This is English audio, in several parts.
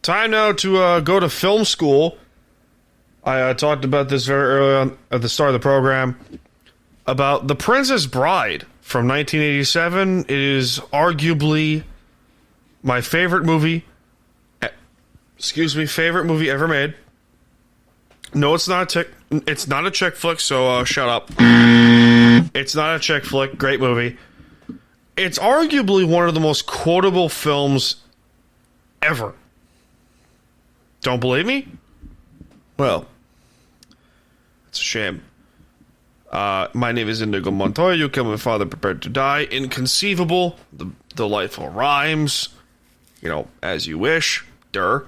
time now to go to film school. I talked about this very early on at the start of the program about The Princess Bride from 1987. It is arguably my favorite movie. Favorite movie ever made. No, it's not a chick flick, so shut up. It's not a chick flick. Great movie. It's arguably one of the most quotable films ever. Don't believe me? Well, it's a shame. My name is Indigo Montoya. You kill my father, prepared to die. Inconceivable. The delightful rhymes. You know, as you wish. Der.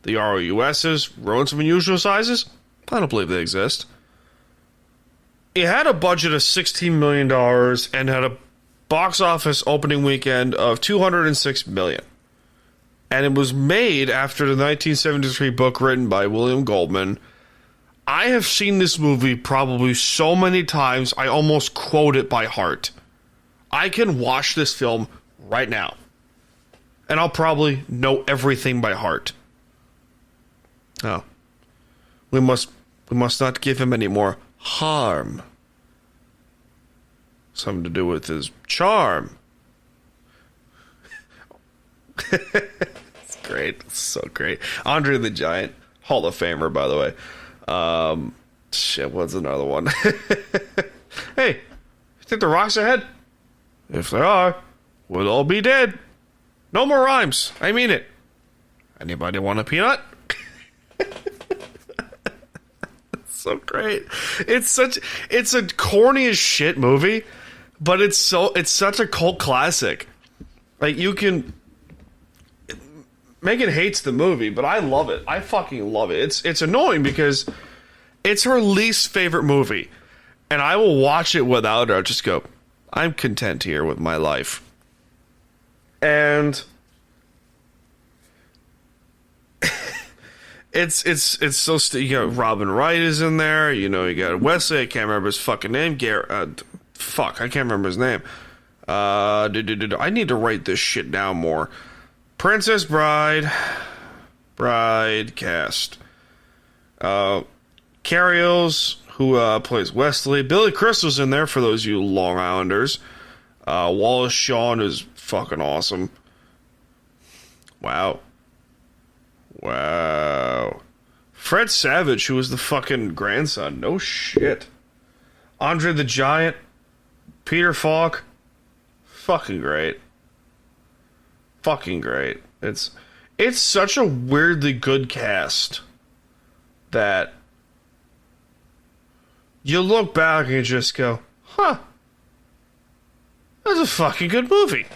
The ROUSs. Rodents of unusual sizes. I don't believe they exist. It had a budget of $16 million and had a box office opening weekend of $206 million. And it was made after the 1973 book written by William Goldman. I have seen this movie probably so many times, I almost quote it by heart. I can watch this film right now, and I'll probably know everything by heart. Oh. We must not give him any more harm. Something to do with his charm. It's great. It's so great. Andre the Giant, Hall of Famer, by the way. What's another one? Hey, you think the rocks ahead? If they are, we'll all be dead. No more rhymes. I mean it. Anybody want a peanut? It's so great. It's a corny as shit movie, but it's such a cult classic. Like, you can... Megan hates the movie, but I love it. I fucking love it. It's annoying because it's her least favorite movie. And I will watch it without her. I'll just go, I'm content here with my life. And it's so you got Robin Wright is in there. You know, you got Wesley. I can't remember his fucking name. I can't remember his name. I need to write this shit down more. Princess Bride cast. Carrios, who plays Wesley. Billy Crystal's in there for those of you Long Islanders. Wallace Shawn is fucking awesome. Wow. Fred Savage, who was the fucking grandson. No shit. Andre the Giant. Peter Falk. Fucking great. Fucking great. It's such a weirdly good cast that you look back and you just go, huh, that's a fucking good movie.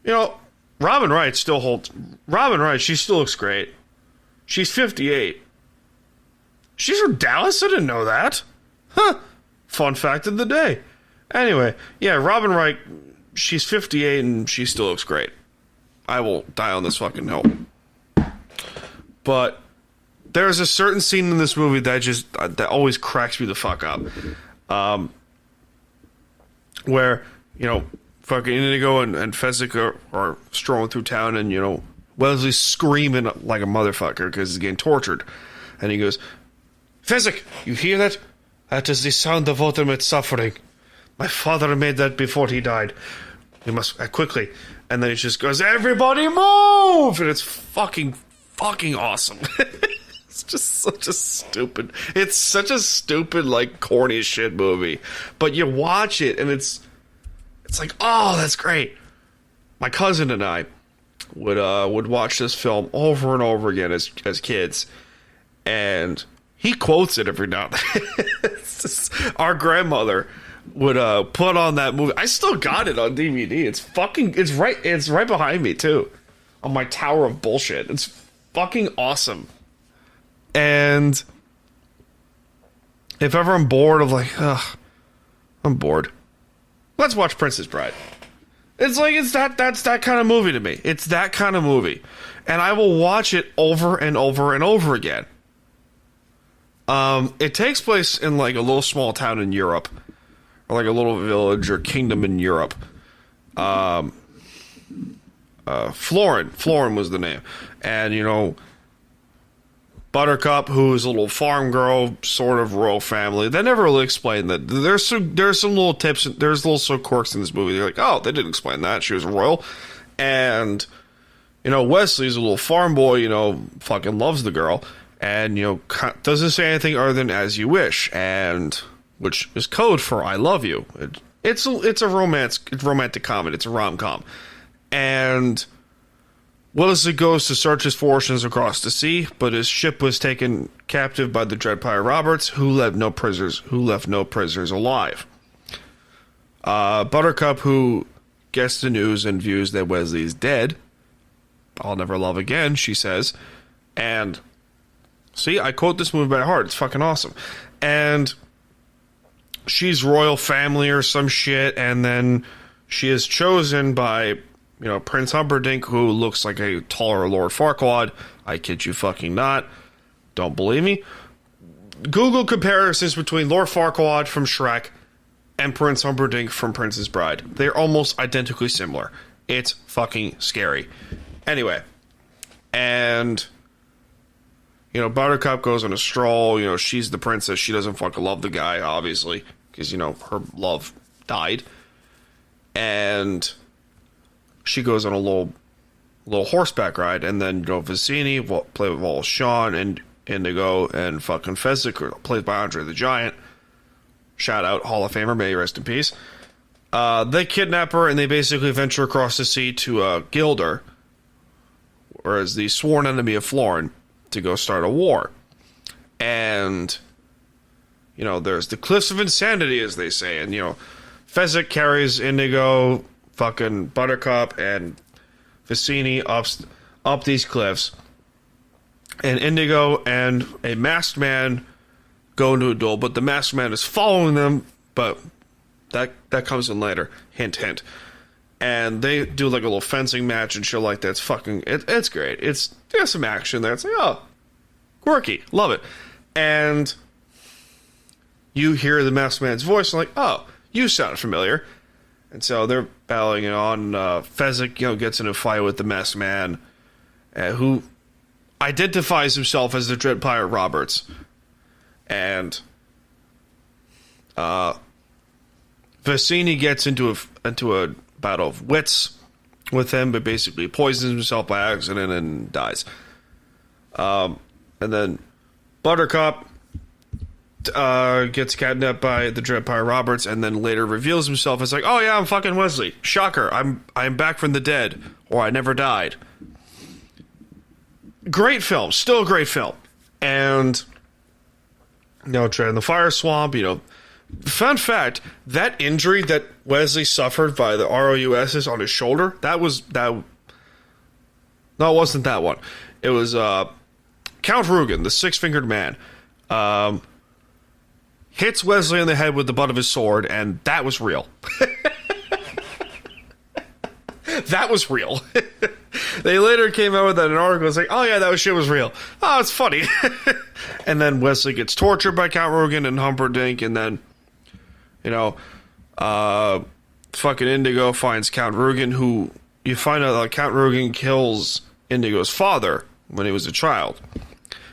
You know, Robin Wright, she still looks great. She's 58. She's from Dallas? I didn't know that. Huh. Fun fact of the day. Anyway, yeah, Robin Wright, she's 58 and she still looks great. I will die on this fucking hill. But there's a certain scene in this movie that always cracks me the fuck up. Where, you know, fucking Inigo and Fezzik are strolling through town, and, you know, Wesley's screaming like a motherfucker because he's getting tortured. And he goes, Fezzik, you hear that? That is the sound of ultimate suffering. My father made that before he died. We must act quickly. And then he just goes, everybody move! And it's fucking awesome. It's just such a stupid, like, corny as shit movie. But you watch it, and it's like, oh, that's great. My cousin and I would watch this film over and over again as kids. And he quotes it every now and then. Our grandmother would put on that movie. I still got it on DVD. It's right behind me too, on my tower of bullshit. It's fucking awesome. And if ever I'm bored of like, ugh, I'm bored, let's watch Princess Bride. That's that kind of movie to me. It's that kind of movie, and I will watch it over and over and over again. It takes place in like a little small town in Europe, or like a little village or kingdom in Europe. Florin was the name. And, you know, Buttercup, who is a little farm girl, sort of royal family. They never really explained that. There's some little tips, there's little quirks in this movie. They're like, oh, they didn't explain that. She was royal. And, you know, Wesley's a little farm boy, you know, fucking loves the girl. And, you know, doesn't say anything other than as you wish. And, which is code for I love you. It's a romantic comedy. It's a rom-com. And Wesley goes to search his fortunes across the sea, but his ship was taken captive by the Dread Pirate Roberts, who left no prisoners alive. Buttercup, who gets the news and views that Wesley is dead. I'll never love again, she says. And see, I quote this movie by heart. It's fucking awesome. And she's royal family or some shit, and then she is chosen by, you know, Prince Humperdinck, who looks like a taller Lord Farquaad. I kid you fucking not. Don't believe me? Google comparisons between Lord Farquaad from Shrek and Prince Humperdinck from Princess Bride. They're almost identically similar. It's fucking scary. Anyway, and, you know, Buttercup goes on a stroll. You know, she's the princess. She doesn't fucking love the guy, obviously, because, you know, her love died. And she goes on a little horseback ride, and then, you know, Vicini, played with Wallace Shawn, and Indigo, and fucking Fezzik, played by Andre the Giant. Shout out, Hall of Famer, may he rest in peace. They kidnap her, and they basically venture across the sea to Gilder, or as the sworn enemy of Florin, to go start a war. And, you know, there's the cliffs of insanity, as they say, and, you know, Fezzik carries Indigo, fucking Buttercup, and Vicini up these cliffs. And Indigo and a masked man go into a duel, but the masked man is following them, but that comes in later. Hint, hint. And they do like a little fencing match and shit like that. It's fucking, it's great. There's some action there. It's like, oh, quirky. Love it. And you hear the masked man's voice and like, oh, you sound familiar. And so they're battling it on. Fezzik, you know, gets in a fight with the masked man, who identifies himself as the Dread Pirate Roberts. And Vicini gets into a battle of wits with him, but basically poisons himself by accident and dies. And then Buttercup gets kidnapped by the Dread Pirate Roberts, and then later reveals himself as like, oh yeah, I'm fucking Wesley. Shocker, I'm back from the dead, or I never died. Great film, still a great film. And, you know, Tread in the Fire Swamp, you know. Fun fact, that injury that Wesley suffered by the ROUSs on his shoulder, no, it wasn't that one. It was Count Rugen, the six-fingered man. Hits Wesley in the head with the butt of his sword, and that was real. That was real. They later came out with that in an article. It's like, oh yeah, that shit was real. Oh, it's funny. And then Wesley gets tortured by Count Rugen and Humperdinck, and then, you know, fucking Indigo finds Count Rugen, who you find out that Count Rugen kills Indigo's father when he was a child.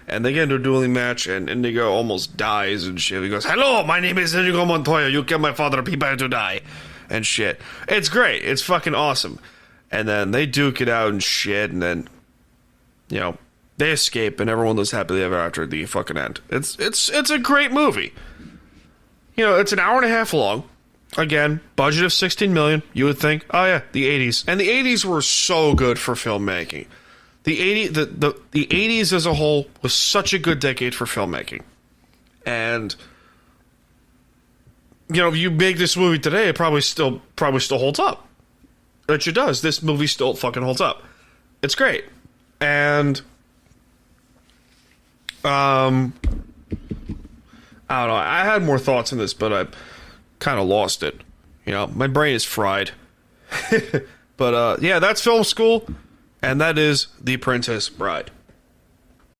And they get into a dueling match, and Indigo almost dies and shit. He goes, hello, my name is Indigo Montoya. You killed my father, prepare to die. And shit. It's great. It's fucking awesome. And then they duke it out and shit, and then, you know, they escape, and everyone lives happily ever after at the fucking end. It's a great movie. You know, it's an hour and a half long. Again, budget of $16 million. You would think, oh yeah, the 80s. And the 80s were so good for filmmaking. The 80s as a whole was such a good decade for filmmaking. And, you know, if you make this movie today, it probably still holds up. It sure does. This movie still fucking holds up. It's great. And I don't know. I had more thoughts on this, but I kind of lost it. You know, my brain is fried. But yeah, that's Film School, and that is The Princess Bride.